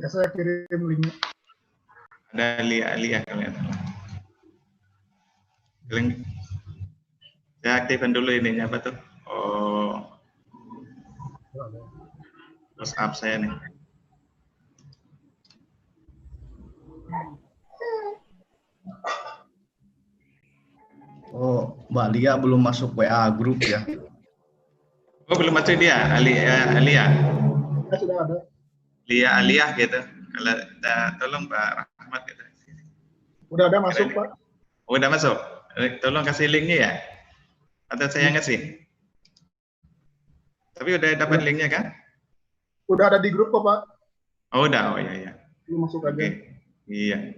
Ya, saya kirim linknya. Ada Lia kelihatan. Link. Saya aktifkan dulu ininya apa tuh? Oh, WhatsApp saya nih. Oh, Mbak Lia belum masuk WA grup ya? Oh, belum masuk dia, Alia. Sudah ada. Alia gitu. Kalau tolong Pak Rahmat gitu. Udah ada masuk, Pak. Oh, udah masuk. Tolong kasih linknya ya. Atau saya ngasih. Tapi udah dapat linknya kan? Udah ada di grup kok, Pak. Oh, udah. Oh iya. Lu masuk aja. Iya.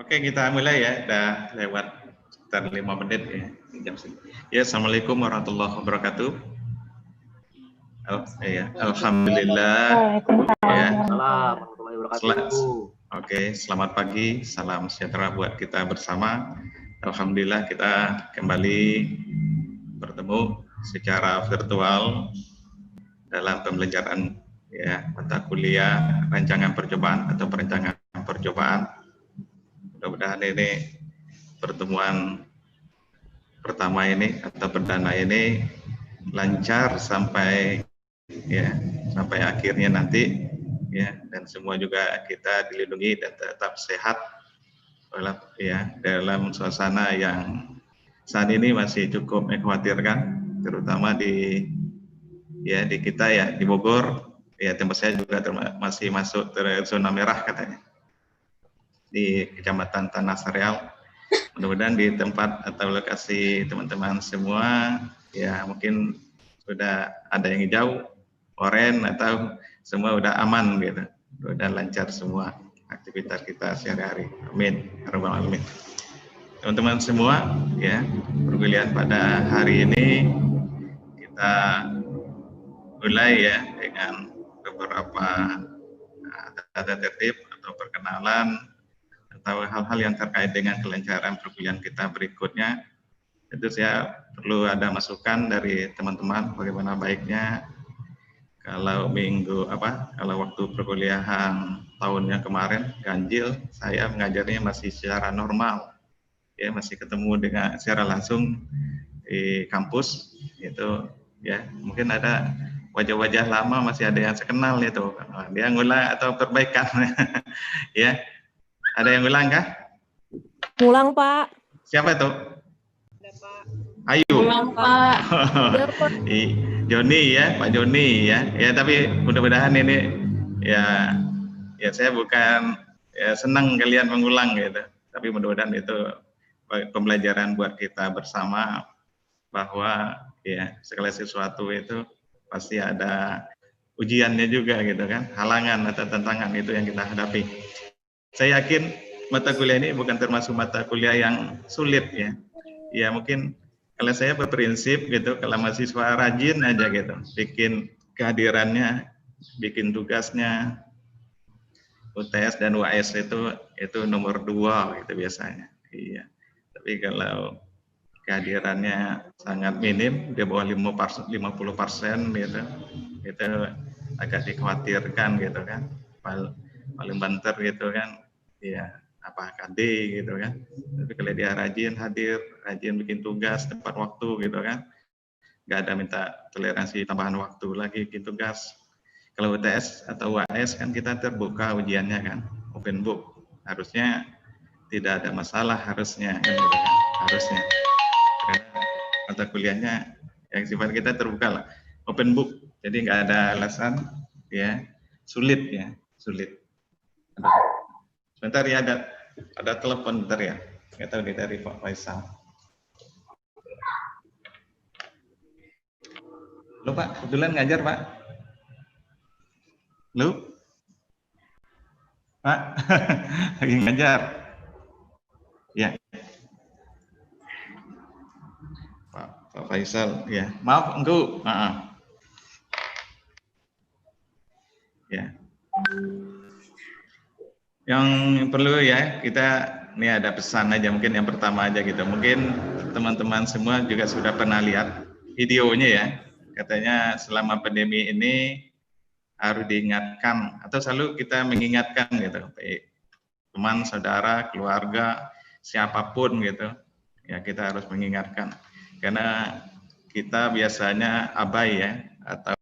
Oke, kita mulai ya. Udah lewat sekitar 5 menit ya. Jam ya, Assalamualaikum warahmatullahi wabarakatuh. Alhamdulillah. Ya. Warahmatullahi wabarakatuh. Oke, selamat pagi. Salam sejahtera buat kita bersama. Alhamdulillah kita kembali bertemu secara virtual dalam pembelajaran ya mata kuliah rancangan percobaan atau perencanaan percobaan. Mudah-mudahan ini pertemuan pertama ini atau perdana ini lancar sampai akhirnya nanti ya, dan semua juga kita dilindungi dan tetap sehat dalam suasana yang saat ini masih cukup mengkhawatirkan, terutama di kita ya di Bogor ya, tempat saya juga masih masuk zona merah katanya di Kecamatan Tanah Sareal. Mudah-mudahan di tempat atau lokasi teman-teman semua ya mungkin sudah ada yang hijau, oranye atau semua udah aman gitu, udah lancar semua aktivitas kita sehari-hari. Amin. Rabbal alamin. Teman-teman semua ya, perkuliahan pada hari ini kita mulai ya dengan beberapa tata tertib atau perkenalan atau hal-hal yang terkait dengan kelancaran perkuliahan kita berikutnya. Itu saya perlu ada masukan dari teman-teman bagaimana baiknya kalau kalau waktu perkuliahan tahunnya kemarin ganjil, saya mengajarnya masih secara normal ya, masih ketemu dengan secara langsung di kampus itu ya, mungkin ada wajah-wajah lama masih ada yang sekenal itu, dia ngulang atau perbaikan ya. Ada yang ngulang kah? Ngulang, Pak. Siapa itu? Ada, Pak. Ayu. Ngulang, Pak. Joni ya, Pak Joni ya. Ya, tapi mudah-mudahan ini ya saya bukan ya senang kalian mengulang gitu. Tapi mudah-mudahan itu pembelajaran buat kita bersama, bahwa ya segala sesuatu itu pasti ada ujiannya juga gitu kan, halangan atau tantangan itu yang kita hadapi. Saya yakin mata kuliah ini bukan termasuk mata kuliah yang sulit ya. Ya mungkin kalau saya berprinsip gitu, kalau mahasiswa rajin aja gitu, bikin kehadirannya, bikin tugasnya, UTS dan UAS itu nomor 2 gitu biasanya. Iya. Tapi kalau kehadirannya sangat minim, di bawah 50% gitu, itu agak dikhawatirkan gitu kan. Paling banter gitu kan, ya apa KD gitu kan. Tapi kalau dia rajin hadir, rajin bikin tugas tepat waktu gitu kan, nggak ada minta toleransi tambahan waktu lagi bikin tugas. Kalau UTS atau UAS kan kita terbuka ujiannya kan, open book, harusnya tidak ada masalah harusnya kan, gitu kan? Harusnya karena mata kuliahnya yang sifat kita terbuka lah, open book, jadi nggak ada alasan ya sulit ya, sulit. Sebentar ya, ada telepon bentar ya, nggak tahu dari Pak Faisal. Lo Pak, kebetulan ngajar Pak? Lo? Pak, lagi ngajar? Ya. Pak Faisal, ya. Maaf, Engku. Ya. Yang perlu ya, kita ini ada pesan aja, mungkin yang pertama aja gitu. Mungkin teman-teman semua juga sudah pernah lihat videonya ya. Katanya selama pandemi ini harus diingatkan atau selalu kita mengingatkan gitu, baik teman, saudara, keluarga, siapapun gitu. Ya kita harus mengingatkan karena kita biasanya abai ya atau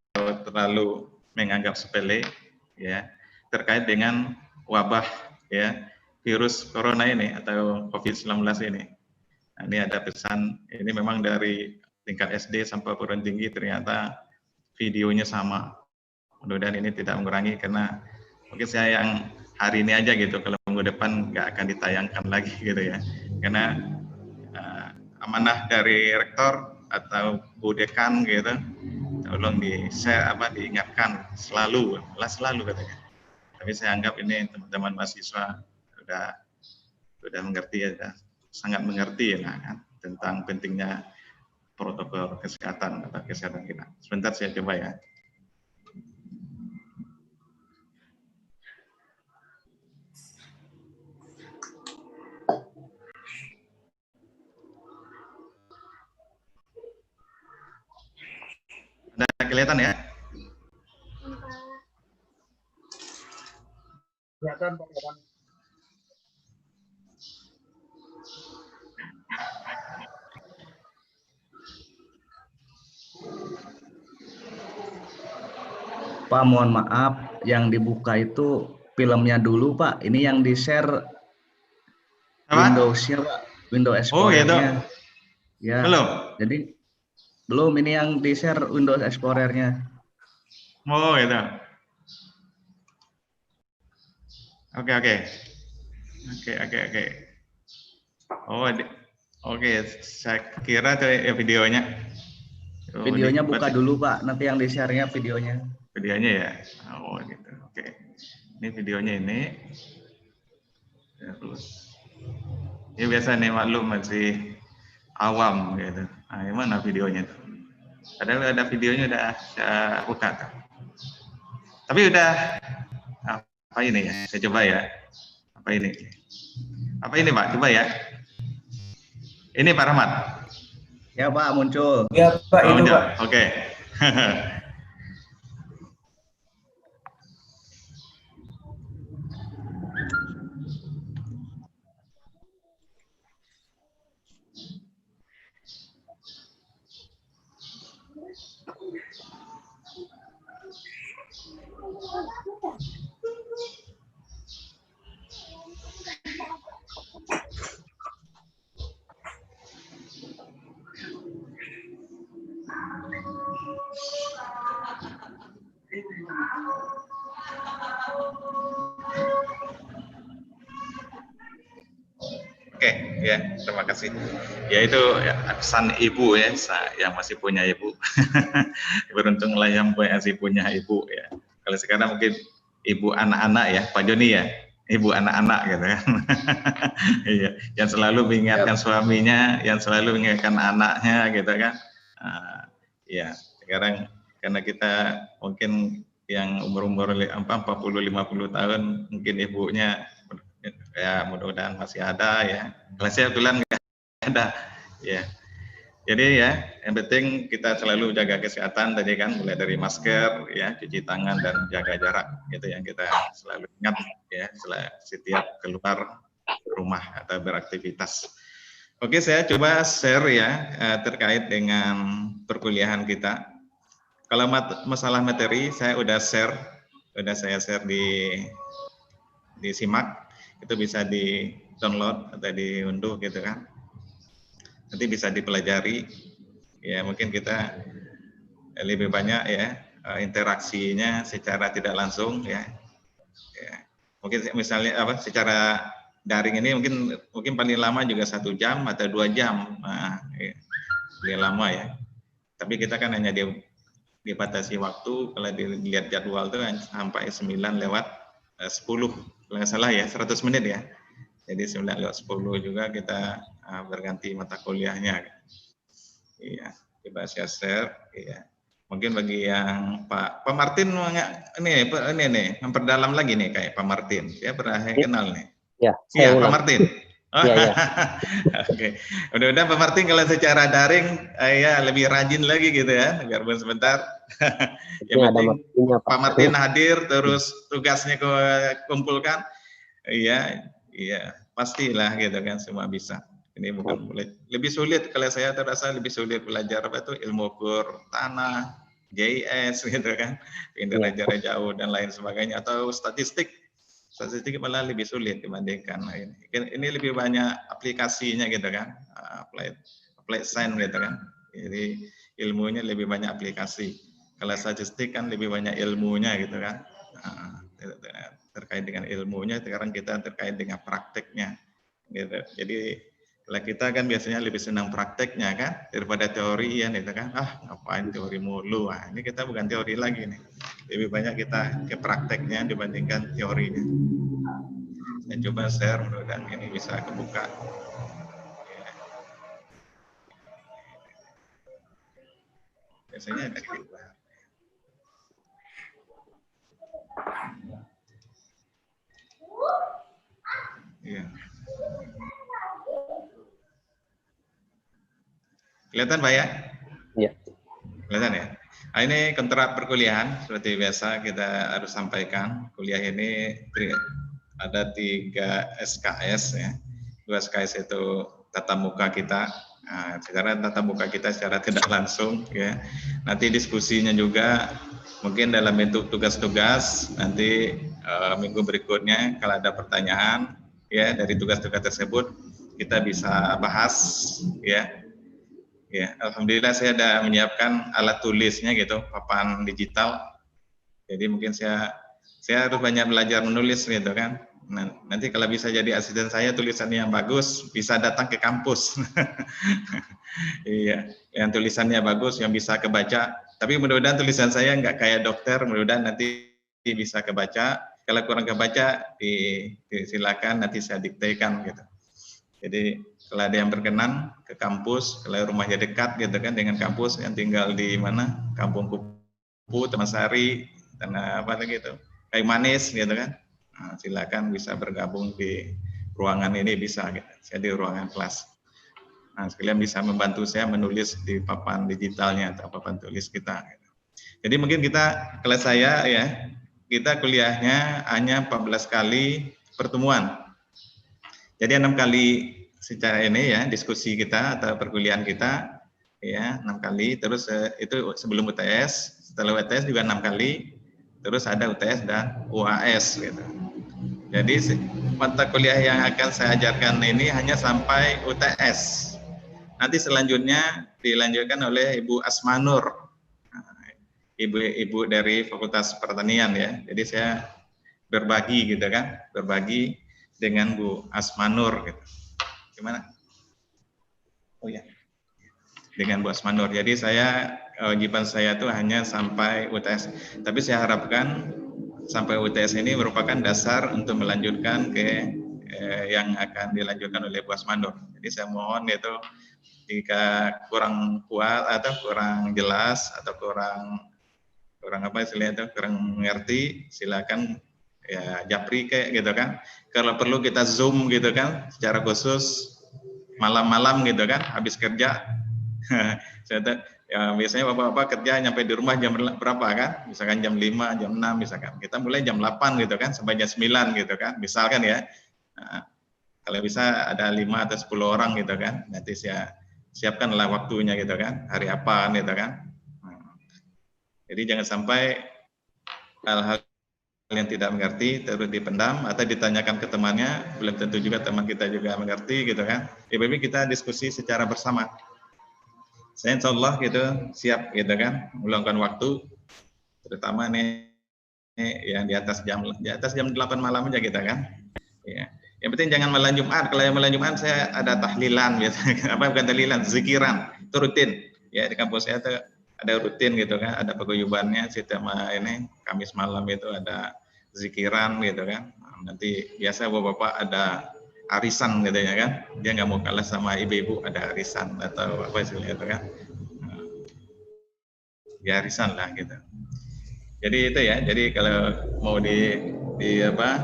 terlalu menganggap sepele ya terkait dengan wabah ya virus corona ini atau COVID-19 ini. Nah, ini ada pesan, ini memang dari tingkat SD sampai perguruan tinggi ternyata videonya sama. Mudah-mudahan ini tidak mengurangi karena mungkin saya yang hari ini aja gitu, kalau minggu depan nggak akan ditayangkan lagi gitu ya. Karena amanah dari rektor atau Bu Dekan gitu, tolong di-share diingatkan selalu katanya. Tapi saya anggap ini teman-teman mahasiswa sudah mengerti ya, sangat mengerti ya kan, tentang pentingnya protokol kesehatan atau kesehatan kita. Sebentar saya coba ya. Ada kelihatan ya? Kelihatan Pak. Pak, mohon maaf, yang dibuka itu filmnya dulu Pak. Ini yang di-share Windows-nya Pak, Windows Explorer-nya. Ya. Belum? Jadi belum, ini yang di-share Windows Explorer-nya. Oh gitu. Oke. Oh, oke. Saya kira itu ya videonya. Oh, videonya buka dulu Pak, nanti yang di-share-nya videonya. Videonya ya. Oh gitu. Oke. Ini videonya ini. Ya, terus. Ini biasa nih maklum masih awam gitu. Nah, gimana videonya tuh? Padahal ada videonya udah saya buka tuh. Tapi udah apa ini ya? Saya coba ya. Apa ini? Apa ini Pak? Coba ya. Ini Pak Rahmat. Ya Pak, muncul. Ya Pak, Oh, itu muncul. Pak. Oke. Oke, ya, terima kasih. Ya itu ya, pesan ibu ya, yang masih punya ibu. Beruntunglah yang masih punya ibu ya. Kalau sekarang mungkin ibu anak-anak ya, Pak Joni ya, ibu anak-anak gitu kan. Iya, yang selalu mengingatkan suaminya, yang selalu mengingatkan anaknya gitu kan. Ya, sekarang karena kita mungkin yang umur-umur 40-50 tahun, mungkin ibunya ya mudah-mudahan masih ada ya. Kalau saya bilang nggak ada ya. Jadi ya yang penting kita selalu jaga kesehatan tadi kan, mulai dari masker ya, cuci tangan dan jaga jarak, itu yang kita selalu ingat ya setiap keluar rumah atau beraktivitas. Oke, saya coba share ya terkait dengan perkuliahan kita. Kalau masalah materi saya saya share di Simak, itu bisa di download atau diunduh gitu kan. Nanti bisa dipelajari. Ya mungkin kita lebih banyak ya interaksinya secara tidak langsung ya. Mungkin misalnya secara daring ini mungkin paling lama juga 1 jam atau 2 jam, paling lama ya. Tapi kita kan hanya dibatasi waktu. Kalau dilihat jadwal itu sampai 9 lewat 10, kalau nggak salah ya 100 menit ya. Jadi 9 lewat 10 juga kita berganti mata kuliahnya. Iya, coba saya share. Iya. Mungkin bagi yang Pak Martin ini memperdalam lagi nih kayak Pak Martin. Dia pernah kenal nih. Ya, iya, Pak Martin. Iya. Oke. Mudah-mudahan Pak Martin kalau secara daring ya lebih rajin lagi gitu ya, biarpun sebentar. Yang penting Pak Martin hadir terus tugasnya kumpulkan. Iya, pastilah gitu kan semua bisa. Ini bukan lebih sulit kalau saya terasa lebih sulit belajar ilmu ukur tanah, GIS gitu kan, pindah jarak jauh dan lain sebagainya, atau statistik malah lebih sulit dibandingkan ini. Ini lebih banyak aplikasinya gitu kan, applied science gitu kan. Jadi ilmunya lebih banyak aplikasi. Kalau statistik kan lebih banyak ilmunya gitu kan. Terkait dengan ilmunya, sekarang kita terkait dengan prakteknya gitu. Jadi kalau kita kan biasanya lebih senang prakteknya kan daripada teori ya gitu kan. Ngapain teori mulu. Ini kita bukan teori lagi nih. Lebih banyak kita ke prakteknya dibandingkan teorinya. Saya coba share, mudah-mudahan ini bisa kebuka. Biasanya ada kebuka. Iya. Kelihatan Pak ya? Iya. Kelihatan ya? Nah, ini kontrak perkuliahan seperti biasa kita harus sampaikan. Kuliah ini ada 3 SKS ya. 2 SKS itu tatap muka kita. Nah, sekarang tatap muka kita secara tidak langsung ya. Nanti diskusinya juga mungkin dalam bentuk tugas-tugas. Nanti minggu berikutnya kalau ada pertanyaan ya dari tugas-tugas tersebut kita bisa bahas ya. Ya, alhamdulillah saya ada menyiapkan alat tulisnya gitu, papan digital. Jadi mungkin saya harus banyak belajar menulis gitu kan. Nah, nanti kalau bisa jadi asisten saya tulisannya yang bagus, bisa datang ke kampus. Iya, yang tulisannya bagus, yang bisa kebaca. Tapi mudah-mudahan tulisan saya nggak kayak dokter, mudah-mudahan nanti bisa kebaca. Kalau kurang kebaca, silakan nanti saya diktekan gitu. Jadi kalau ada yang berkenan ke kampus, kalau rumahnya dekat gitu kan dengan kampus, yang tinggal di mana, Kampung Kupu, Tamasari, dan apa lagi itu, Kayu Manis gitu kan, nah, silakan bisa bergabung di ruangan ini bisa, gitu. Saya di ruangan kelas. Nah, sekalian bisa membantu saya menulis di papan digitalnya atau papan tulis kita. Gitu. Jadi mungkin kita, kelas saya ya, kita kuliahnya hanya 14 kali pertemuan. Jadi 6 kali secara ini ya diskusi kita atau perkuliahan kita ya 6 kali, terus itu sebelum UTS, setelah UTS juga 6 kali, terus ada UTS dan UAS gitu. Jadi mata kuliah yang akan saya ajarkan ini hanya sampai UTS. Nanti selanjutnya dilanjutkan oleh Ibu Asmanur, ibu dari Fakultas Pertanian ya. Jadi saya berbagi gitu kan, berbagi dengan Bu Asmanur gitu. Gimana? Oh ya, dengan Bu Asmanur. Jadi kewajiban saya itu hanya sampai UTS. Tapi saya harapkan sampai UTS ini merupakan dasar untuk melanjutkan ke yang akan dilanjutkan oleh Bu Asmanur. Jadi saya mohon itu jika kurang kuat atau kurang jelas atau kurang apa istilahnya itu kurang mengerti, silakan ya japri kayak gitu kan. Kalau perlu kita zoom gitu kan secara khusus malam-malam gitu kan habis kerja. Ya, biasanya bapak-bapak kerja nyampe di rumah jam berapa kan? Misalkan jam 5, jam 6 misalkan. Kita mulai jam 8 gitu kan sampai jam 9 gitu kan. Misalkan ya. Nah, Kalau bisa ada 5 atau 10 orang gitu kan. Nanti saya siapkanlah waktunya gitu kan. Hari apa gitu kan. Jadi jangan sampai hal-hal yang tidak mengerti terus dipendam atau ditanyakan ke temannya, belum tentu juga teman kita juga mengerti gitu kan. Lebih baik kita diskusi secara bersama. Saya insya Allah gitu siap gitu kan meluangkan waktu, terutama nih yang di atas jam 8 malam aja kita kan. Ya. Yang penting jangan malam Jumat. Kalau yang malam Jumat saya ada tahlilan gitu. Apa bukan tahlilan, zikiran. Itu rutin. Ya di kampus saya tuh ada rutin gitu kan, ada paguyubannya setiap ini Kamis malam itu ada zikiran gitu kan. Nanti biasa bapak-bapak ada arisan gitu ya kan. Dia nggak mau kalah sama ibu-ibu, ada arisan atau apa istilahnya itu kan. Ya arisan lah gitu. Jadi itu ya. Jadi kalau mau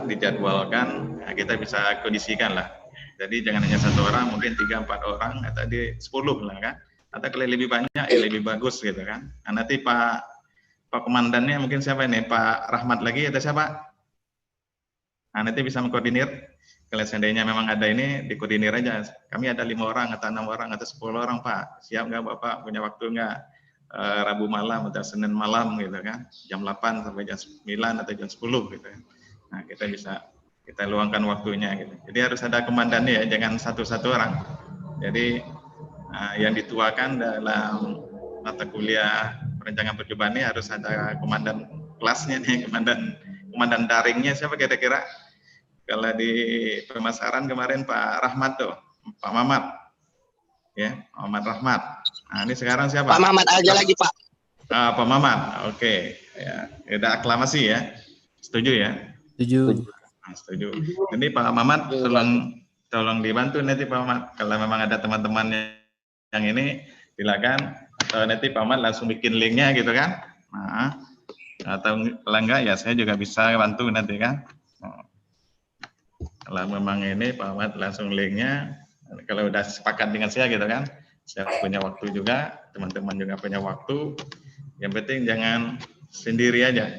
dijadwalkan, nah kita bisa kondisikan lah. Jadi jangan hanya 1 orang, mungkin 3-4 orang atau di 10 lah kan. Atau kalau lebih banyak ya lebih bagus gitu kan. Nah, nanti Pak Komandannya mungkin siapa ini? Pak Rahmat lagi atau siapa? Nah, nanti bisa mengkoordinir. Kalau seandainya memang ada ini, dikoordinir aja. Kami ada 5 orang atau 6 orang atau 10 orang Pak. Siap nggak Bapak? Punya waktu nggak? Rabu malam atau Senin malam gitu kan, jam 8 sampai jam 9 atau jam 10 gitu. Nah, kita luangkan waktunya gitu. Jadi harus ada komandannya ya, jangan satu-satu orang. Jadi yang dituakan dalam mata kuliah perencanaan percobaan ini harus ada komandan kelasnya nih, komandan daringnya siapa kira-kira? Kalau di pemasaran kemarin Pak Rahmat tuh, Pak Mamat. Ya, Muhammad Rahmat. Nah, ini sekarang siapa? Pak Mamat aja lagi, Pak. Pak Mamat. Oke. Ya, udah aklamasi ya. Setuju ya? Setuju. Nah, setuju. Ini Pak Mamat tolong dibantu nanti Pak Mamat. Kalau memang ada teman-teman yang ini silakan, atau nanti Pak Mamat langsung bikin linknya gitu kan. Nah, atau kalau enggak ya saya juga bisa bantu nanti kan. Nah, kalau memang ini Pak Mamat langsung linknya. Kalau udah sepakat dengan saya gitu kan, saya punya waktu juga, teman-teman juga punya waktu. Yang penting jangan sendiri aja.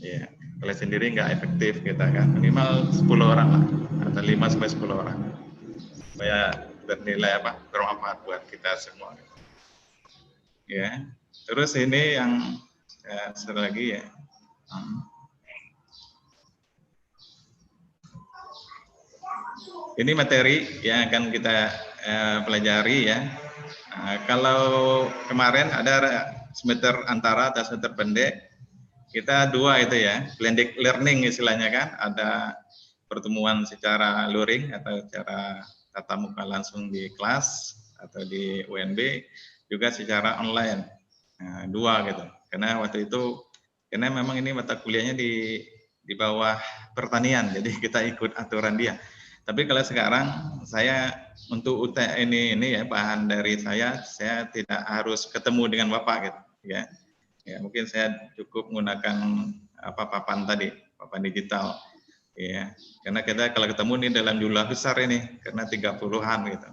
Ya, kalau sendiri nggak efektif kita kan. Minimal 10 orang lah, atau 5 sampai 10 orang. Supaya bernilai bermanfaat buat kita semua. Ya. Terus ini yang satu lagi ya. Ini materi yang akan kita pelajari ya. Kalau kemarin ada semester antara atau semester pendek, kita 2 itu ya, blended learning istilahnya kan, ada pertemuan secara luring atau secara tatap muka langsung di kelas atau di UNB, juga secara online. 2 gitu. Karena waktu itu, karena memang ini mata kuliahnya di bawah pertanian, jadi kita ikut aturan dia. Tapi kalau sekarang saya untuk ini ya bahan dari saya tidak harus ketemu dengan Bapak gitu ya. Ya mungkin saya cukup menggunakan papan tadi, papan digital ya. Karena kita kalau ketemu nih dalam jumlah besar ini karena 30-an gitu.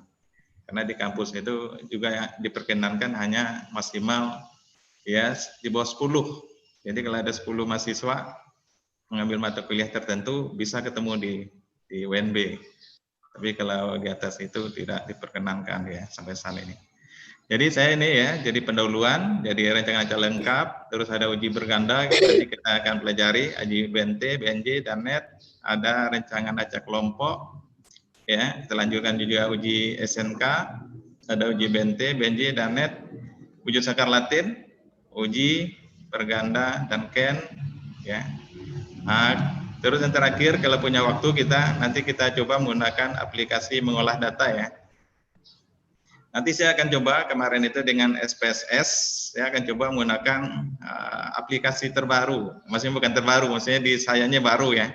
Karena di kampus itu juga diperkenankan hanya maksimal ya di bawah 10. Jadi kalau ada 10 mahasiswa mengambil mata kuliah tertentu bisa ketemu di UNB. Tapi kalau di atas itu tidak diperkenankan ya sampai saat ini. Jadi saya ini ya, jadi pendahuluan, jadi rancangan acak lengkap, terus ada uji berganda, nanti kita akan pelajari, uji BNT, BNJ, dan NET, ada rancangan acak kelompok, ya, kita lanjutkan juga uji SNK, ada uji BNT, BNJ, dan NET, uji sakar Latin, uji berganda, dan KEN, ya. Terus yang terakhir kalau punya waktu nanti kita coba menggunakan aplikasi mengolah data ya. Nanti saya akan coba kemarin itu dengan SPSS, saya akan coba menggunakan aplikasi terbaru. Maksudnya bukan terbaru, maksudnya di sayanya baru ya.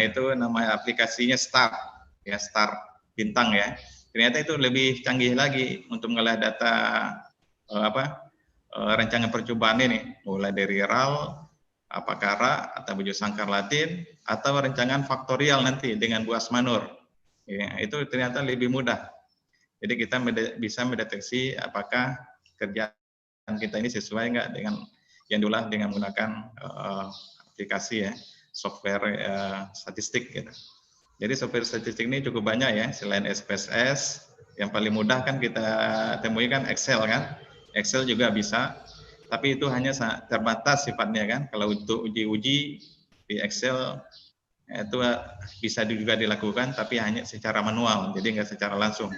Itu nama aplikasinya Star, ya Star bintang ya. Ternyata itu lebih canggih lagi untuk mengolah data rancangan percobaan ini, mulai dari RAL, Apakara atau wujud sangkar Latin atau rancangan faktorial nanti dengan Buas Manur. Ya, itu ternyata lebih mudah. Jadi kita bisa mendeteksi apakah kerjaan kita ini sesuai nggak dengan yang diolah dengan menggunakan aplikasi ya, software statistik gitu. Jadi software statistik ini cukup banyak ya, selain SPSS, yang paling mudah kan kita temui kan Excel kan. Excel juga bisa, tapi itu hanya terbatas sifatnya kan. Kalau untuk uji-uji di Excel itu bisa juga dilakukan, tapi hanya secara manual, jadi nggak secara langsung.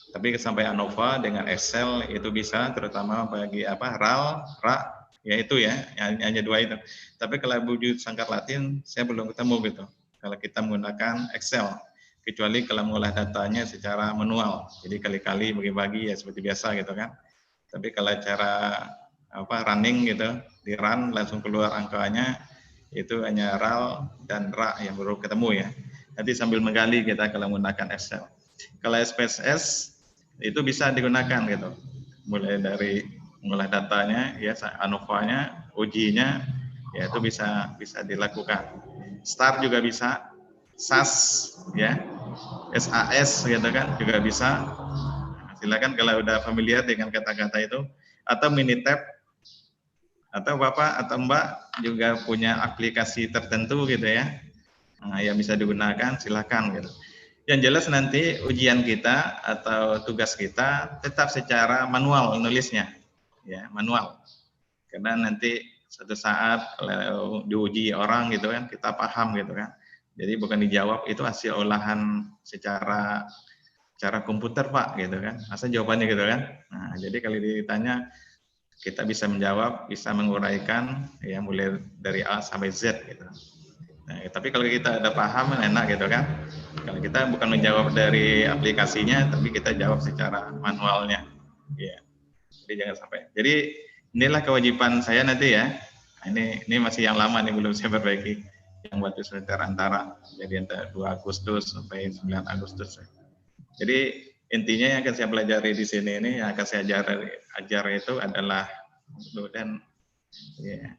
Tapi sampai ANOVA dengan Excel itu bisa, terutama bagi RAL, RA, ya itu ya, hanya dua itu. Tapi kalau wujud sangkar Latin, saya belum ketemu gitu. Kalau kita menggunakan Excel, kecuali kalau mengolah datanya secara manual, jadi kali-kali bagi-bagi ya seperti biasa gitu kan. Tapi kalau cara running gitu, di run langsung keluar angkanya, itu hanya RAL dan RA yang baru ketemu ya. Nanti sambil menggali kita kalau menggunakan Excel. Kalau SPSS itu bisa digunakan gitu, mulai dari mengolah datanya, ya ANOVA-nya, ujinya, ya itu bisa dilakukan. STAR juga bisa, SAS ya, SAS gitu kan juga bisa. Silakan kalau udah familiar dengan kata-kata itu, atau Minitab, atau Bapak atau Mbak juga punya aplikasi tertentu gitu ya, yang bisa digunakan, silakan gitu. Yang jelas nanti ujian kita atau tugas kita tetap secara manual nulisnya, ya manual. Karena nanti suatu saat kalau diuji orang gitu kan, kita paham gitu kan. Jadi bukan dijawab, itu hasil olahan secara komputer Pak gitu kan. Masa jawabannya gitu kan. Nah, jadi kalau ditanya kita bisa menjawab, bisa menguraikan ya mulai dari A sampai Z gitu. Nah, tapi kalau kita ada paham enak gitu kan. Kalau kita bukan menjawab dari aplikasinya, tapi kita jawab secara manualnya. Ya. Jadi jangan sampai. Jadi inilah kewajiban saya nanti ya. Ini masih yang lama nih, belum saya perbaiki. Yang waktu semester antara, jadi antara 2 Agustus sampai 9 Agustus. Jadi intinya yang akan saya pelajari di sini ini, yang akan saya ajar itu adalah dan ya,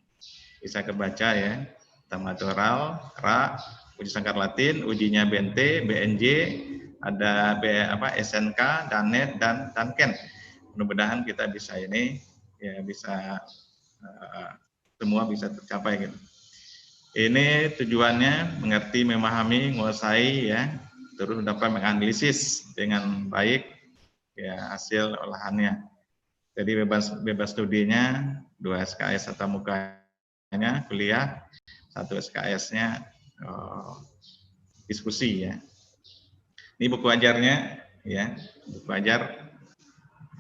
bisa kebaca ya, tamatural, RA, uji sangkar Latin, ujinya BNT, BNJ, ada SNK, DANET, dan TANKEN. Mudah-mudahan kita bisa ini ya bisa semua bisa tercapai gitu. Ini tujuannya mengerti, memahami, menguasai ya, terus dapat menganalisis dengan baik ya hasil olahannya. Jadi bebas studinya 2 SKS atau mukanya kuliah, 1 SKS-nya diskusi ya. Ini buku ajarnya ya, buku ajar.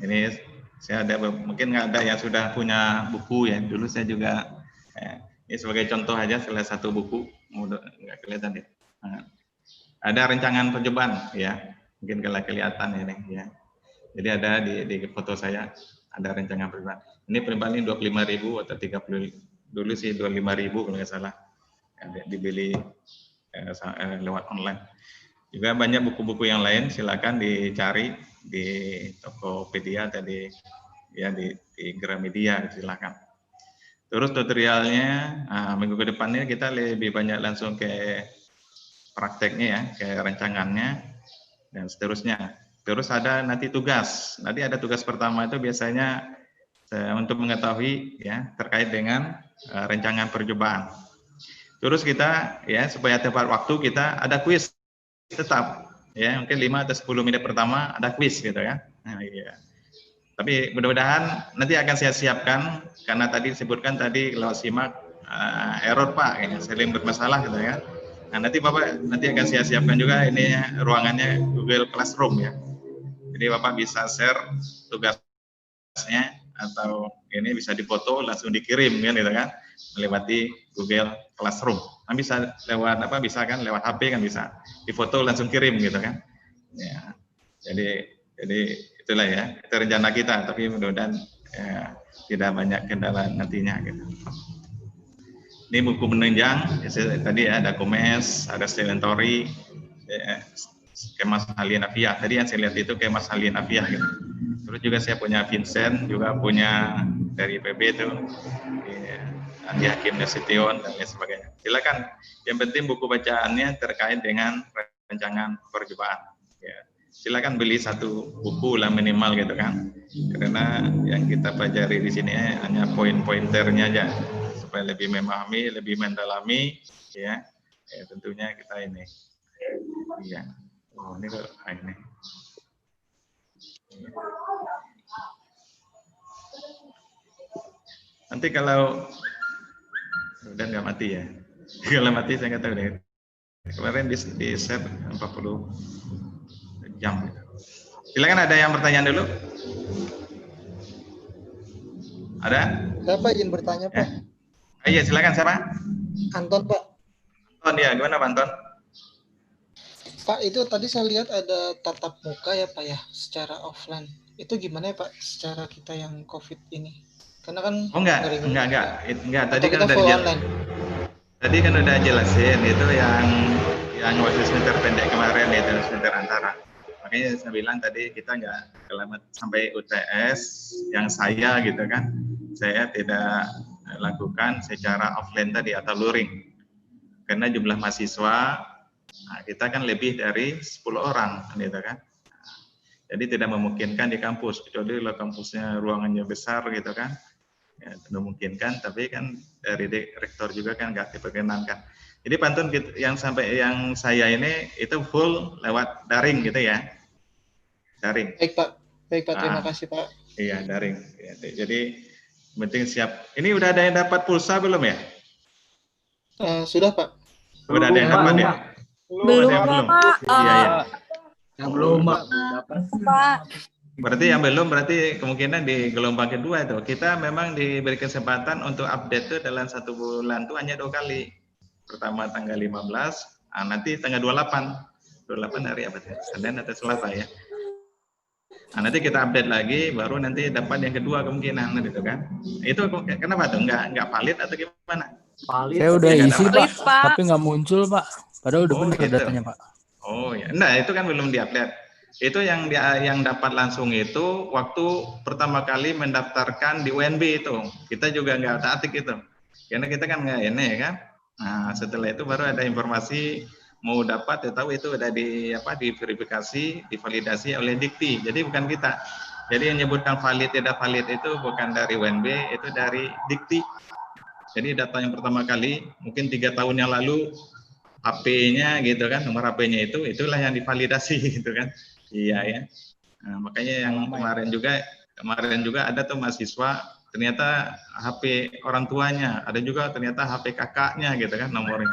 Ini saya ada, mungkin nggak ada yang sudah punya buku ya. Dulu saya juga ini sebagai contoh aja, salah satu buku, nggak kelihatan ya. Nah, ada rencangan percobaan ya, mungkin kalau kelihatan ini ya. Jadi ada di foto saya ada rencangan percobaan. Ini percobaan ini 25.000 atau 30, dulu sih 25.000 kalau nggak salah. Dibeli lewat online. Juga banyak buku-buku yang lain, silakan dicari di Tokopedia atau di Gramedia, silakan. Terus tutorialnya minggu ke depannya kita lebih banyak langsung ke prakteknya ya, ke rancangannya dan seterusnya. Terus ada nanti tugas. Nanti ada tugas pertama itu biasanya untuk mengetahui ya terkait dengan rancangan percobaan. Terus kita ya supaya tepat waktu kita ada kuis tetap ya, mungkin 5 atau 10 menit pertama ada kuis gitu ya. Nah, iya. Tapi mudah-mudahan nanti akan saya siapkan, karena tadi disebutkan tadi kalau simak error Pak, kayaknya sering bermasalah gitu ya. Nah nanti Bapak akan saya siapkan juga ini ruangannya Google Classroom ya. Jadi Bapak bisa share tugasnya atau ini bisa difoto langsung dikirim kan gitu kan, melewati Google Classroom. Nah, bisa lewat bisa kan lewat HP kan bisa difoto langsung kirim gitu kan. Ya. Jadi itulah ya, itu rencana kita, tapi mudah-mudahan ya, tidak banyak kendala nantinya gitu. Ini buku penunjang, tadi ya, ada Komes, ada Selentori, ya, Kemas Alien Afiah. Tadi yang saya lihat itu Kemas Alien Afiah gitu. Terus juga saya punya Vincent, juga punya dari PB itu, ya, Andi Hakim Nasution dan lain sebagainya. Silakan, yang penting buku bacaannya terkait dengan rancangan percobaan. Ya. Silakan beli 1 buku lah minimal gitu kan, karena yang kita pelajari di sini hanya poin-pointernya aja, supaya lebih memahami, lebih mendalami ya tentunya kita ini Iya. Oh, ini kok ini. Nanti kalau udah nggak mati ya. Kalau mati saya nggak tahu deh. Kemarin di share 40 jam. Silakan, ada yang bertanya dulu? Ada? Saya Pak izin bertanya Pak. Iya, silakan, siapa? Anton Pak. Anton, ya, gimana Pak Anton? Pak, itu tadi saya lihat ada tatap muka ya Pak ya, secara offline. Itu gimana ya Pak, secara kita yang COVID ini? Karena kan Oh enggak. Tadi kan udah tadi kan udah jelasin itu yang waktu semester pendek kemarin itu semester antara. Makanya saya bilang tadi kita nggak kelamat sampai UTS yang saya gitu kan. Saya tidak lakukan secara offline tadi atau luring. Karena jumlah mahasiswa kita kan lebih dari 10 orang gitu kan. Jadi tidak memungkinkan di kampus, kecuali kalau kampusnya ruangannya besar gitu kan. Ya, memungkinkan, tapi kan dari rektor juga kan nggak diperkenankan. Jadi pantun yang sampai yang saya ini itu full lewat daring gitu ya, daring. Baik Pak, terima kasih Pak. Iya, daring. Ya, jadi penting siap. Ini udah ada yang dapat pulsa belum ya? Sudah Pak. Udah ada yang dapat ya? Belum, Pak. Iya, iya. Belum, Pak. Pak. Berarti yang belum, berarti kemungkinan di gelombang kedua itu kita memang diberi kesempatan untuk update itu dalam 1 bulan itu hanya 2 kali. Pertama tanggal 15, nanti tanggal 28. 28 hari apa sih? Senin atau Selasa ya. Nanti kita update lagi, baru nanti dapat yang kedua kemungkinan gitu kan. Itu kenapa tuh? Nggak valid atau gimana? Valid. Saya udah isi Valid, Pak, Pak. tapi nggak muncul Pak. Padahal udah benar gitu. datanya Pak. Oh ya, enggak, itu kan belum diupdate. Itu yang dapat langsung itu waktu pertama kali mendaftarkan di UNB itu. Kita juga nggak tatik itu. Karena kita kan nggak ini kan. Nah, setelah itu baru ada informasi mau dapat, ya tahu itu udah diverifikasi, divalidasi oleh Dikti. Jadi bukan kita. Jadi yang menyebutkan valid tidak valid itu bukan dari UNB, itu dari Dikti. Jadi data yang pertama kali mungkin 3 tahun yang lalu HP-nya gitu kan, nomor HP-nya itulah yang divalidasi gitu kan. Iya ya. Nah, makanya yang kemarin juga ada tuh mahasiswa ternyata HP orang tuanya, ada juga ternyata HP kakaknya gitu kan nomornya.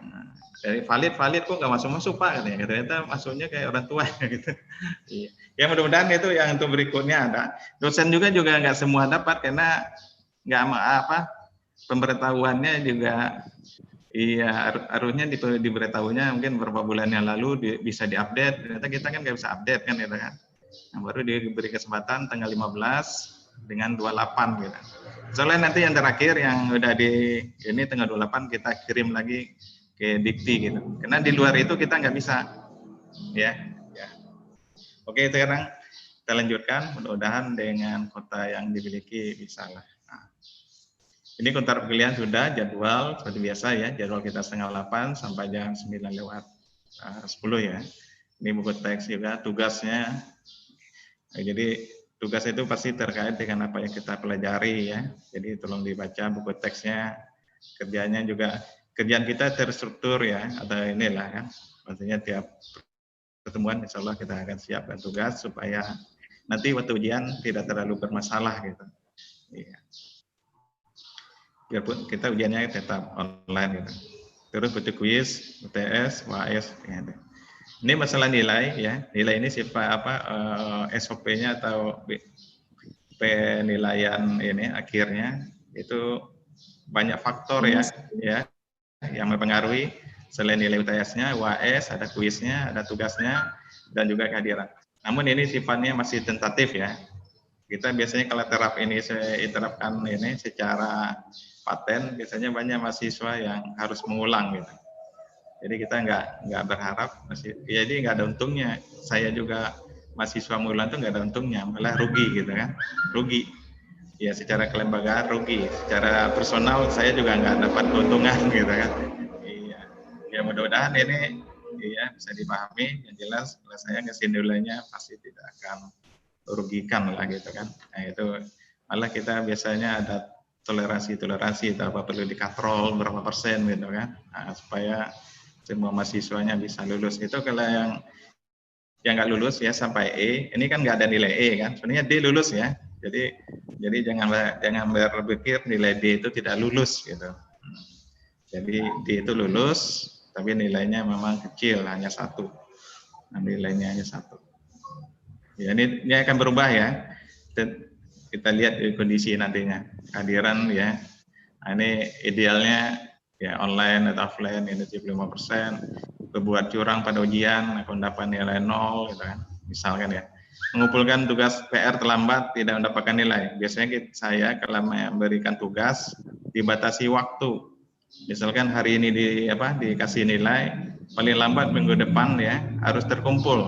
Nah, dari valid kok nggak masuk Pak katanya. Ternyata masuknya kayak orang tuanya gitu. Iya. Ya mudah-mudahan itu yang untuk berikutnya ada. Dosen juga nggak semua dapat karena nggak pemberitahuannya juga. Iya, harusnya diberitahunya mungkin beberapa bulan yang lalu bisa diupdate. Ternyata kita kan nggak bisa update kan, gitu kan. Nah, baru diberi kesempatan tanggal 15 dengan 28 gitu. Soalnya nanti yang terakhir yang udah ini tanggal 28 kita kirim lagi ke Dikti gitu. Karena di luar itu kita nggak bisa. Ya. Oke, sekarang kita lanjutkan. Mudah-mudahan dengan kota yang dimiliki bisa lah. Ini kontar pilihan sudah, jadwal seperti biasa ya, jadwal kita setengah 8 sampai jam 9 lewat 10 ya. Ini buku teks juga, tugasnya. Nah, jadi tugas itu pasti terkait dengan apa yang kita pelajari ya. Jadi tolong dibaca buku teksnya, kerjaan kita terstruktur ya, atau inilah ya. Maksudnya tiap pertemuan insya Allah kita akan siapkan tugas supaya nanti waktu ujian tidak terlalu bermasalah gitu. Iya. Biarpun kita ujiannya tetap online gitu. Terus butuh kuis, UTS, UAS. Gitu. Ini masalah nilai ya. Nilai ini SOP-nya atau penilaian ini akhirnya itu banyak faktor ya yang mempengaruhi. Selain nilai UTS-nya, UAS, ada kuisnya, ada tugasnya, dan juga kehadiran. Namun ini sifatnya masih tentatif ya. Kita biasanya kalau diterapkan ini secara paten, biasanya banyak mahasiswa yang harus mengulang gitu. Jadi kita nggak berharap, jadi nggak ada untungnya. Saya juga mahasiswa mengulang itu nggak ada untungnya, malah rugi gitu kan, rugi. Ya secara kelembagaan rugi, secara personal saya juga nggak dapat keuntungan gitu kan. Iya, ya mudah-mudahan ini bisa dipahami. Yang jelas kalau saya ngasih nilainya pasti tidak akan merugikan lah gitu kan. Nah itu malah kita biasanya ada toleransi atau apa perlu dikatrol berapa persen gitu kan, nah, supaya semua mahasiswanya bisa lulus. Itu kalau yang nggak lulus ya sampai E, ini kan nggak ada nilai E kan, sebenarnya D lulus ya. Jadi jangan berpikir nilai D itu tidak lulus gitu. Jadi D itu lulus, tapi nilainya memang kecil, hanya 1. Nah, nilainya hanya 1. Ya, ini akan berubah ya. Kita lihat di kondisi nantinya. Kehadiran ya. Nah, ini idealnya ya online atau offline ini 75%. Berbuat curang pada ujian, akan dapat nilai 0 gitu kan. Misalkan ya. Mengumpulkan tugas PR terlambat tidak mendapatkan nilai. Biasanya saya kalau memberikan tugas dibatasi waktu. Misalkan hari ini dikasih nilai, paling lambat minggu depan ya harus terkumpul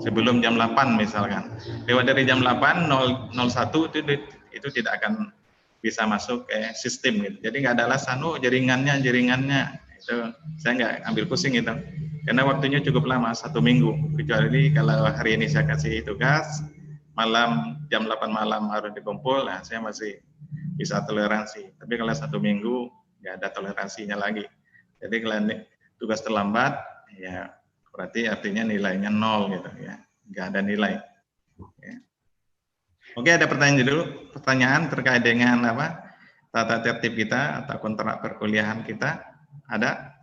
sebelum jam 8 misalkan. Lewat dari jam 8.01 itu tidak akan bisa masuk ke sistem gitu. Jadi nggak ada alasan jaringannya itu saya nggak ambil pusing itu. Karena waktunya cukup lama, 1 minggu. Kecuali kalau hari ini saya kasih tugas, jam 8 malam harus dikumpul, nah saya masih bisa toleransi. Tapi kalau 1 minggu, nggak ada toleransinya lagi. Jadi kalau tugas terlambat, ya berarti artinya nilainya 0 gitu ya, nggak ada nilai. Ya. Oke, ada pertanyaan terkait dengan tata tertib kita atau kontrak perkuliahan kita? Ada?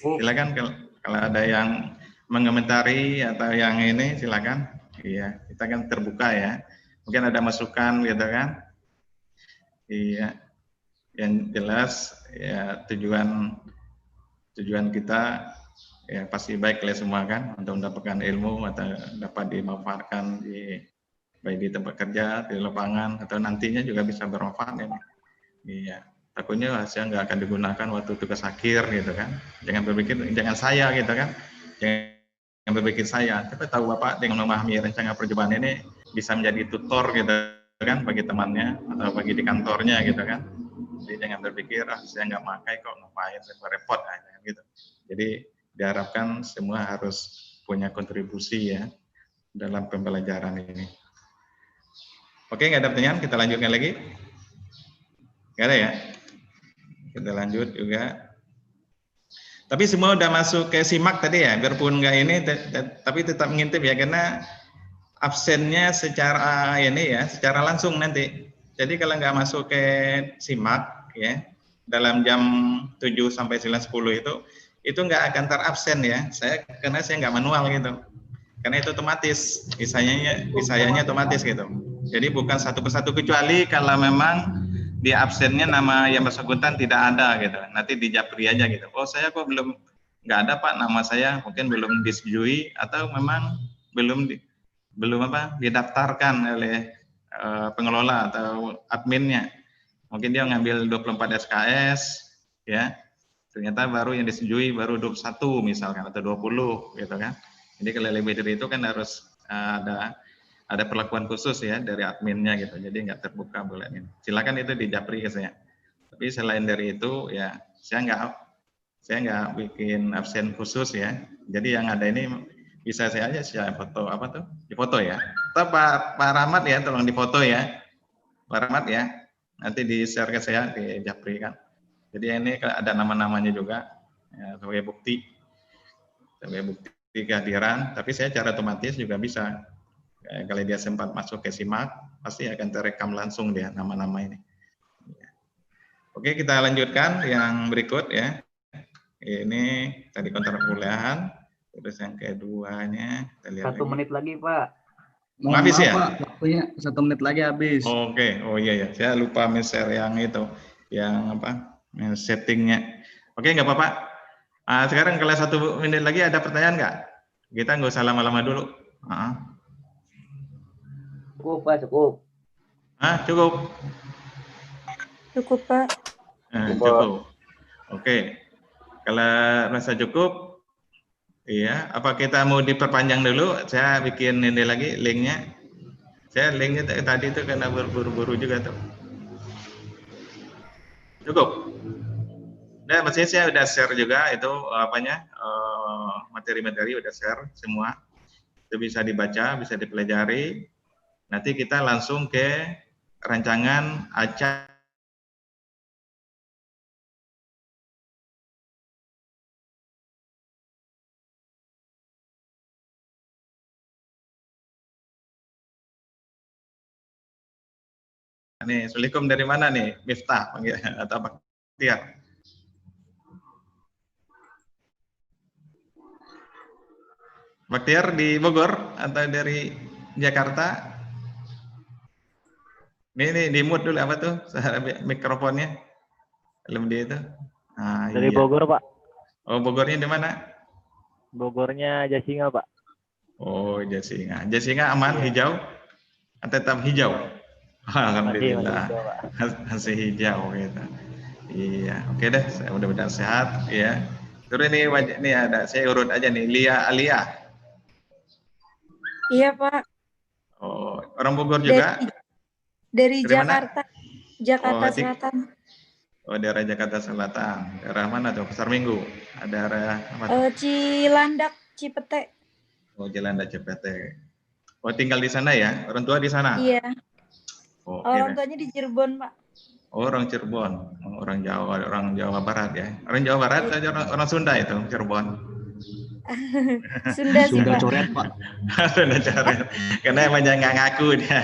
Silakan kalau ada yang mengomentari atau yang ini silakan. Iya, kita kan terbuka ya. Mungkin ada masukan gitu kan? Iya. Yang jelas ya tujuan kita ya pasti baik oleh semua kan untuk mendapatkan ilmu atau dapat dimanfaatkan baik di tempat kerja, di lapangan atau nantinya juga bisa bermanfaat ini. Iya. Takutnya hasilnya nggak akan digunakan waktu tugas akhir gitu kan. Jangan saya gitu kan. Jangan berpikir saya. Tapi tahu Bapak dengan memahami rencana percobaan ini bisa menjadi tutor gitu kan bagi temannya atau bagi di kantornya gitu kan. Jadi jangan berpikir saya nggak pakai kok, ngapain repot aja gitu. Jadi diharapkan semua harus punya kontribusi ya dalam pembelajaran ini. Oke, nggak ada pertanyaan, kita lanjutkan lagi. Nggak ada ya? Kita lanjut juga. Tapi semua udah masuk ke simak tadi ya, biarpun nggak ini, tapi tetap mengintip ya, karena absennya secara secara langsung nanti. Jadi kalau nggak masuk ke simak ya, dalam jam 7 sampai 9.10 itu nggak akan terabsen ya. Karena saya nggak manual gitu. Karena itu otomatis, visayanya otomatis gitu. Jadi bukan satu persatu, kecuali kalau memang di absennya nama yang bersangkutan tidak ada gitu. Nanti dijapri aja gitu. Oh saya kok nggak ada Pak, nama saya mungkin belum disetujui atau memang belum didaftarkan oleh pengelola atau adminnya. Mungkin dia ngambil 24 SKS ya. Ternyata baru yang disetujui baru 21 misalkan atau 20 gitu kan. Jadi kalau lebih dari itu kan harus ada perlakuan khusus ya dari adminnya gitu, jadi nggak terbuka bulan ini. Silakan itu dijapri ke saya. Tapi selain dari itu ya saya nggak bikin absen khusus ya. Jadi yang ada ini bisa saya foto difoto ya. Atau Pak Rahmat ya, tolong difoto ya, Pak Rahmat ya. Nanti di share ke saya, dijapri kan. Jadi ini ada nama-namanya juga ya, sebagai bukti kehadiran. Tapi saya cara otomatis juga bisa. Kalau dia sempat masuk ke simak, pasti akan terekam langsung dia nama-nama ini. Oke, kita lanjutkan yang berikut ya. Ini tadi kontrak perkuliahan. Terus yang keduanya, kita lihat 1 menit lagi Pak. Habis ya? Pak, waktunya 1 menit lagi habis. Oke, oh iya ya, saya lupa share yang itu, yang settingnya. Oke, nggak apa-apa. Sekarang kalau 1 menit lagi ada pertanyaan nggak? Kita nggak usah lama-lama dulu. Cukup Pak, cukup. Cukup. Cukup, Pak. Cukup. Oke. Kalau rasa cukup, iya. Apa kita mau diperpanjang dulu? Saya bikin ini lagi linknya. Linknya tadi itu karena berburu-buru juga tuh. Cukup. Nah, maksudnya saya udah share juga itu materi-materi udah share semua. Itu bisa dibaca, bisa dipelajari. Nanti kita langsung ke rancangan acara Nih, Assalamualaikum dari mana nih? Miftah panggil atau Baktiar? Baktiar di Bogor atau dari Jakarta? Ini di mute dulu apa tuh mikrofonnya? Belum di itu. Ah, Dari iya. Bogor, Pak. Oh, Bogornya di mana? Bogornya Jasinga, Pak. Oh, Jasinga. Jasinga aman Iya. hijau? Tetap hijau. Masih Alhamdulillah. hijau, Pak. Masih hijau gitu. Iya, oke deh. Saya mudah-mudahan sehat ya. Terus ini wajah nih ada, saya urut aja nih. Lia Alia. Iya, Pak. Oh, orang Bogor juga? Dari Dari mana? Jakarta. Jakarta Oh, Selatan. Oh, daerah Jakarta Selatan. Daerah mana tuh? Pasar Minggu. Daerah apa tuh? Cilandak, Cipete. Oh, Jalan Cipete. Oh, tinggal di sana ya? Orang tua di sana? Iya. Oh, Orang tuanya di Cirebon, Pak. Oh, orang Cirebon. Oh, orang Jawa Barat ya. Orang Jawa Barat atau orang Sunda itu, Cirebon. Sunda sih, Sunda Pak. coret, Pak. Sunda coret. Karena emang nggak ngaku dia.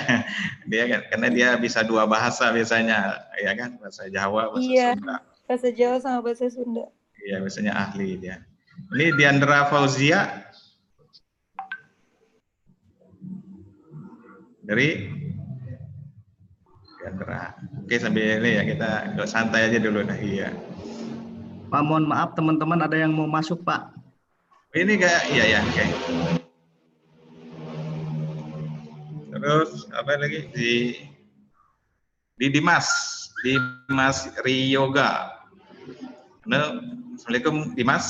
Karena dia bisa dua bahasa biasanya, ya kan? Bahasa Jawa, bahasa Iya. Sunda. Bahasa Jawa sama bahasa Sunda. Iya, biasanya ahli dia. Ini Diandra Fauzia dari Diandra. Oke, sambil ini ya kita santai aja dulu. Nah, iya. Pak, mohon maaf teman-teman ada yang mau masuk, Pak. Ini kayak iya ya, oke. Terus apa lagi di Dimas Riyoga. Halo, Assalamualaikum Dimas.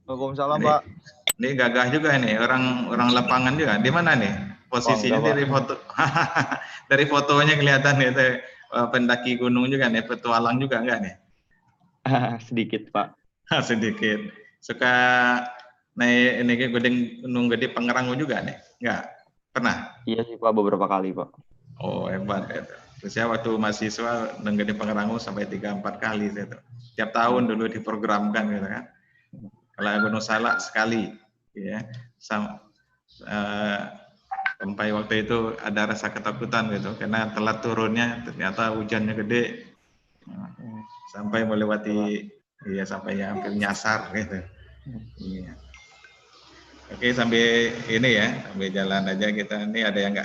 Waalaikumsalam, Ini- Pak. Ini gagah juga nih orang lapangan juga. Di mana nih posisinya? Enggak, Dari foto dari fotonya kelihatan itu pendaki gunung juga nih, petualang juga enggak nih? Sedikit, Pak. Sedikit. Suka naik ini gunung gede Pangrango juga nih? Enggak? Pernah? Iya sih, Pak, beberapa kali, Pak. Oh, hebat itu. Terus saya waktu mahasiswa gunung gede Pangrango sampai 3-4 kali itu. Tiap tahun dulu diprogramkan gitu kan. Kalau Gunung Salak sekali ya. Sampai waktu itu ada rasa ketakutan gitu karena telat turunnya, ternyata hujannya gede. Sampai melewati sampai hampir nyasar gitu. Iya. Oke, sambil ini ya, sambil jalan aja kita. Ini ada yang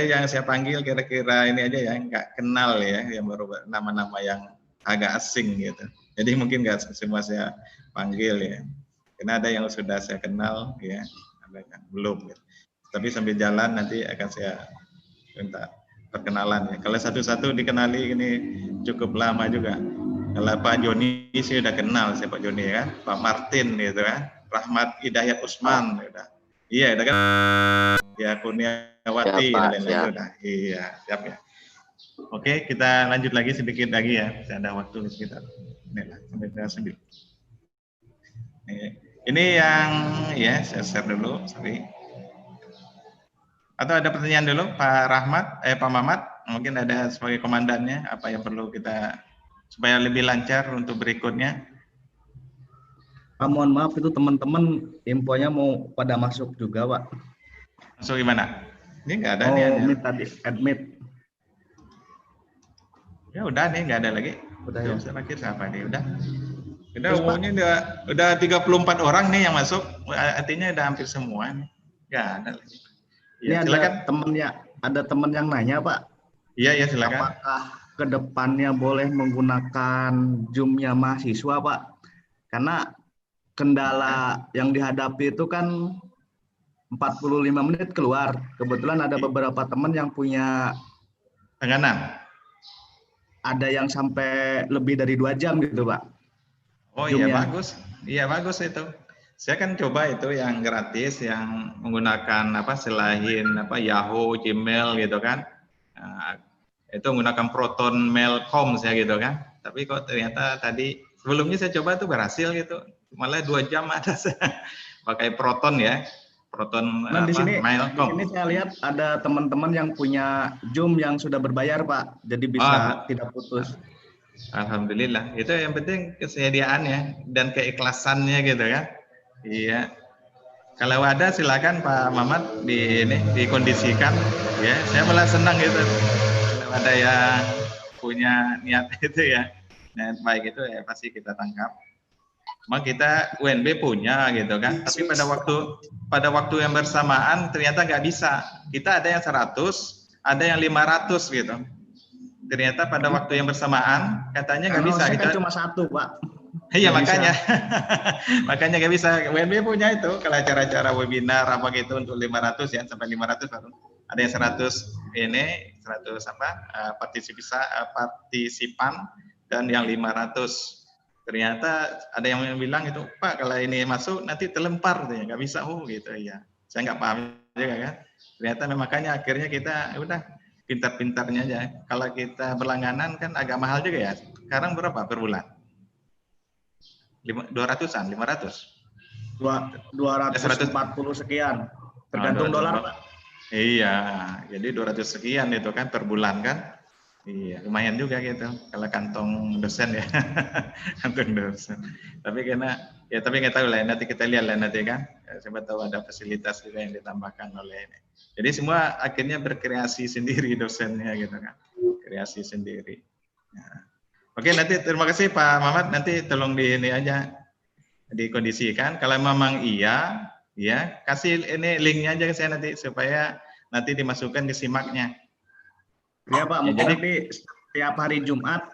yang saya panggil kira-kira ini aja ya, nggak kenal ya, yang baru nama-nama yang agak asing gitu. Jadi mungkin nggak semua saya panggil ya. Karena ada yang sudah saya kenal ya, ada yang belum gitu. Tapi sambil jalan nanti akan saya minta perkenalan ya. Kalau satu-satu dikenali ini cukup lama juga. Kalau Pak Joni sih udah kenal saya Pak Joni ya, Pak Martin gitu kan. Rahmat Hidayat Usman udah. Iya, udah kan. Ya Kurniawati dan lain-lain udah. Iya, siap ya. Oke, kita lanjut lagi sedikit lagi ya. Saya ada waktu sekitar sampai 9. Ini yang ya saya share dulu, sorry. Atau ada pertanyaan dulu Pak Mamat, mungkin ada sebagai komandannya apa yang perlu kita supaya lebih lancar untuk berikutnya. Pak, mohon maaf itu teman-teman infonya mau pada masuk juga, Pak. Masuk gimana? Ini nggak ada Oh, nih. admit tadi, admit. Ya udah nih, nggak ada lagi. Udah ya. Terakhir siapa nih? Udah Terus, umumnya udah 34 orang nih yang masuk. Artinya udah hampir semua nih. Nggak ada lagi. Ini Ya, ada silakan. ada teman yang nanya, Pak. Iya, ya silakan. Apakah kedepannya boleh menggunakan Zoom-nya mahasiswa, Pak? Karena kendala yang dihadapi itu kan 45 menit keluar. Kebetulan ada beberapa teman yang punya Langganan. ada yang sampai lebih dari 2 jam gitu, Pak. Oh Zoom-nya. iya bagus. Iya bagus itu. Saya kan coba itu yang gratis, yang menggunakan selain Yahoo, Gmail gitu kan. Nah, itu menggunakan Proton Mail Coms ya gitu kan. Tapi kok ternyata tadi sebelumnya saya coba tuh berhasil gitu. Malah 2 jam ada pakai Proton ya. Proton Nah, di sini Mailcom. saya lihat ada teman-teman yang punya Zoom yang sudah berbayar, Pak. Jadi bisa tidak putus. Alhamdulillah. Itu yang penting kesediaannya dan keikhlasannya gitu kan. Iya. Kalau ada silakan Pak Mamat dikondisikan ya. Saya malah senang gitu. Kalau ada yang punya niat itu ya, niat baik itu ya pasti kita tangkap. Cuma kita UNB punya gitu kan, tapi pada waktu yang bersamaan ternyata nggak bisa. Kita ada yang 100, ada yang 500 gitu. Ternyata pada waktu yang bersamaan katanya nggak bisa. Kan cuma satu, Pak. Iya, Nggak makanya bisa. makanya nggak bisa. WNB punya itu kalau acara-acara webinar apa gitu untuk 500 ya, sampai 500 baru. Ada yang 100 ini 100 partisipan dan yang 500. Ternyata ada yang bilang itu, Pak, kalau ini masuk nanti terlempar tuh ya, nggak bisa gitu ya. Saya nggak paham juga kan. Ternyata makanya akhirnya kita udah pintar-pintarnya aja. Kalau kita berlangganan kan agak mahal juga ya. Sekarang berapa per bulan? 200-an, 500? 240 sekian. Tergantung dolar, Pak. Iya, jadi 200 sekian itu kan per bulan kan. Iya, lumayan juga gitu. Kalau kantong dosen ya. Kantong dosen. Tapi tapi nggak tahu lah, nanti kita lihat lah nanti kan. Siapa tahu ada fasilitas juga yang ditambahkan oleh ini. Jadi semua akhirnya berkreasi sendiri dosennya gitu kan. Kreasi sendiri. Nah. Oke, nanti terima kasih Pak Mamat, nanti tolong di ini aja dikondisikan. Kalau memang iya, ya kasih ini linknya aja ke saya nanti supaya nanti dimasukkan ke simaknya. Ya Pak, mungkin jadi nanti setiap hari Jumat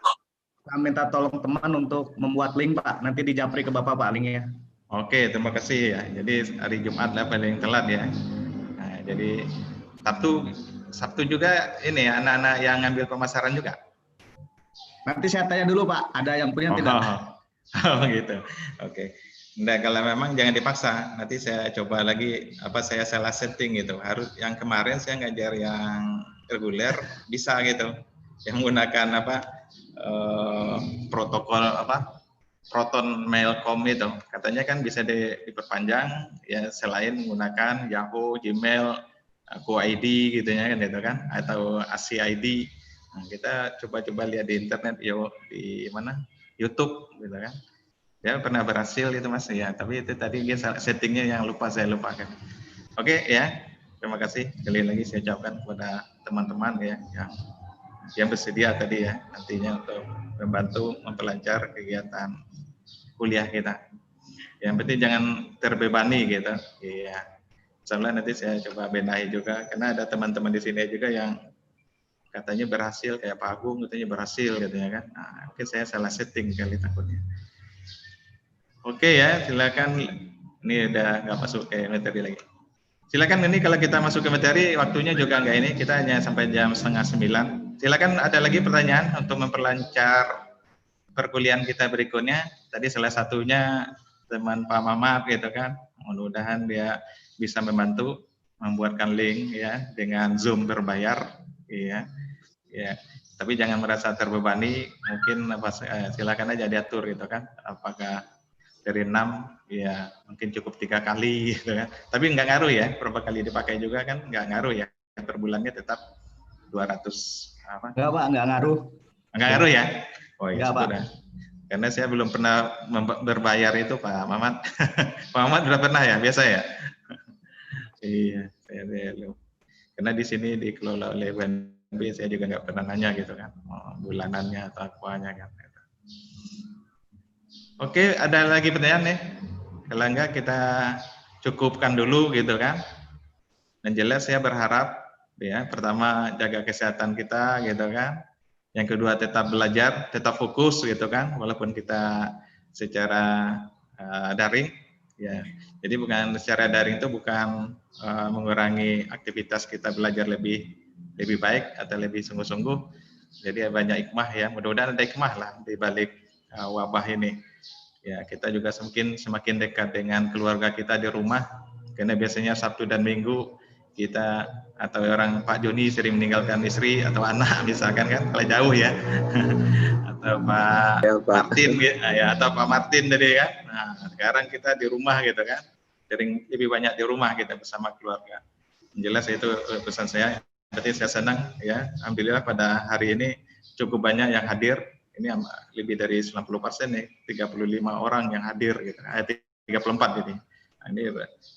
saya minta tolong teman untuk membuat link Pak. Nanti dijapri ke Bapak Pak linknya. Oke, terima kasih ya. Jadi hari Jumat lah paling telat ya. Nah, jadi Sabtu juga ini ya, anak-anak yang ngambil pemasaran juga. Nanti saya tanya dulu Pak, ada yang punya tidak? Oh gitu. Oke. Nah, kalau memang jangan dipaksa. Nanti saya coba lagi saya salah setting gitu. Harus yang kemarin saya ngajar yang reguler bisa gitu. Yang menggunakan protokol Proton Mailcom itu. Katanya kan bisa diperpanjang ya selain menggunakan Yahoo, Gmail, QID gitu ya kan itu kan atau ACID. Nah, kita coba-coba lihat di internet di mana YouTube gitu kan. Ya pernah berhasil itu Mas ya, tapi itu tadi settingnya yang saya lupakan. Oke ya, terima kasih sekali lagi saya ucapkan kepada teman-teman ya yang bersedia tadi ya nantinya untuk membantu memperlancar kegiatan kuliah kita. Yang penting jangan terbebani gitu. Iya. Insyaallah nanti saya coba benahi juga karena ada teman-teman di sini juga yang katanya berhasil kayak Pak Agung katanya berhasil katanya kan. Nah, oke saya salah setting kali takutnya. Oke ya, silakan. Ini udah nggak masuk ke materi lagi. Silakan ini kalau kita masuk ke materi waktunya juga nggak ini, kita hanya sampai jam 8:30. Silakan ada lagi pertanyaan untuk memperlancar perkuliahan kita berikutnya. Tadi salah satunya teman Pak Mamat gitu kan. Mudah-mudahan dia bisa membantu membuatkan link ya dengan Zoom berbayar ya. Ya, tapi jangan merasa terbebani, mungkin silakan aja diatur gitu kan. Apakah dari 6 ya mungkin cukup 3 kali gitu kan. Tapi nggak ngaruh ya, berapa kali dipakai juga kan nggak ngaruh ya. Per bulannya tetap 200 Enggak Pak, nggak ngaruh. Nggak ngaruh ya? Oh iya, Pak. Karena saya belum pernah berbayar itu Pak Mamat. Pak Mamat sudah pernah ya, biasa ya? Iya, saya belum. Karena di sini dikelola oleh UNB, saya juga nggak pernah nanya gitu kan, bulanannya atau apanya kan. Oke, ada lagi pertanyaan nih? Kalau enggak kita cukupkan dulu gitu kan. Dan jelas saya berharap ya, pertama jaga kesehatan kita gitu kan. Yang kedua tetap belajar, tetap fokus gitu kan, walaupun kita secara daring ya. Jadi bukan secara daring itu bukan mengurangi aktivitas kita belajar lebih baik atau lebih sungguh-sungguh. Jadi banyak hikmah ya, mudah-mudahan ada hikmah lah di balik wabah ini. Ya, kita juga semakin dekat dengan keluarga kita di rumah, karena biasanya Sabtu dan Minggu kita atau orang Pak Joni sering meninggalkan istri atau anak misalkan kan, kalau jauh ya, atau Pak Martin ya, atau Pak Martin tadi kan. Nah, sekarang kita di rumah gitu kan, sering lebih banyak di rumah kita bersama keluarga. Jelas itu pesan saya. Berarti saya senang ya, alhamdulillah pada hari ini cukup banyak yang hadir. Ini lebih dari 90% nih, 35 orang yang hadir gitu. 34 ini. Nah, ini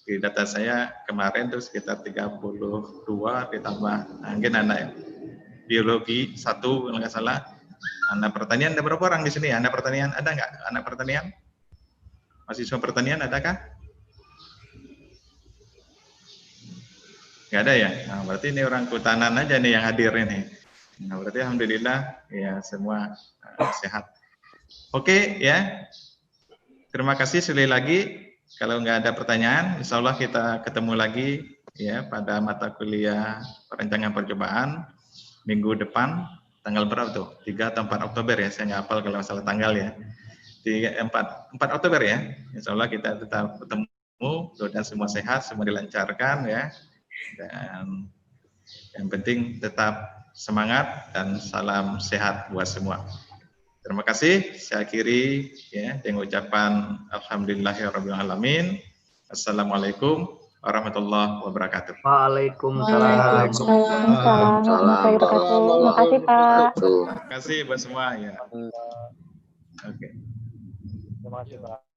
di data saya kemarin tuh sekitar 32 ditambah mungkin anak biologi 1 kalau nggak salah, Anak pertanian ada berapa orang di sini? Anak pertanian ada nggak? Anak pertanian? Mahasiswa pertanian adakah? Nggak ada ya? Nah, berarti ini orang kehutanan aja nih yang hadir ini. Nah, berarti alhamdulillah ya semua sehat. Oke ya. Terima kasih sekali lagi. Kalau nggak ada pertanyaan, insya Allah kita ketemu lagi ya pada mata kuliah perencanaan percobaan minggu depan. Tanggal berapa tuh? 3 atau 4 Oktober ya, saya nggak hafal kalau masalah tanggal ya. 4 Oktober ya, insya Allah kita tetap bertemu, mudah-mudahan semua sehat, semua dilancarkan ya. Dan yang penting tetap semangat dan salam sehat buat semua. Terima kasih, saya akhiri ya dengan ucapan alhamdulillahirrahmanirrahim. Assalamualaikum warahmatullahi wabarakatuh. Waalaikumsalam. Terima kasih Pak. Terima kasih buat semua ya. Oke. Terima kasih Pak.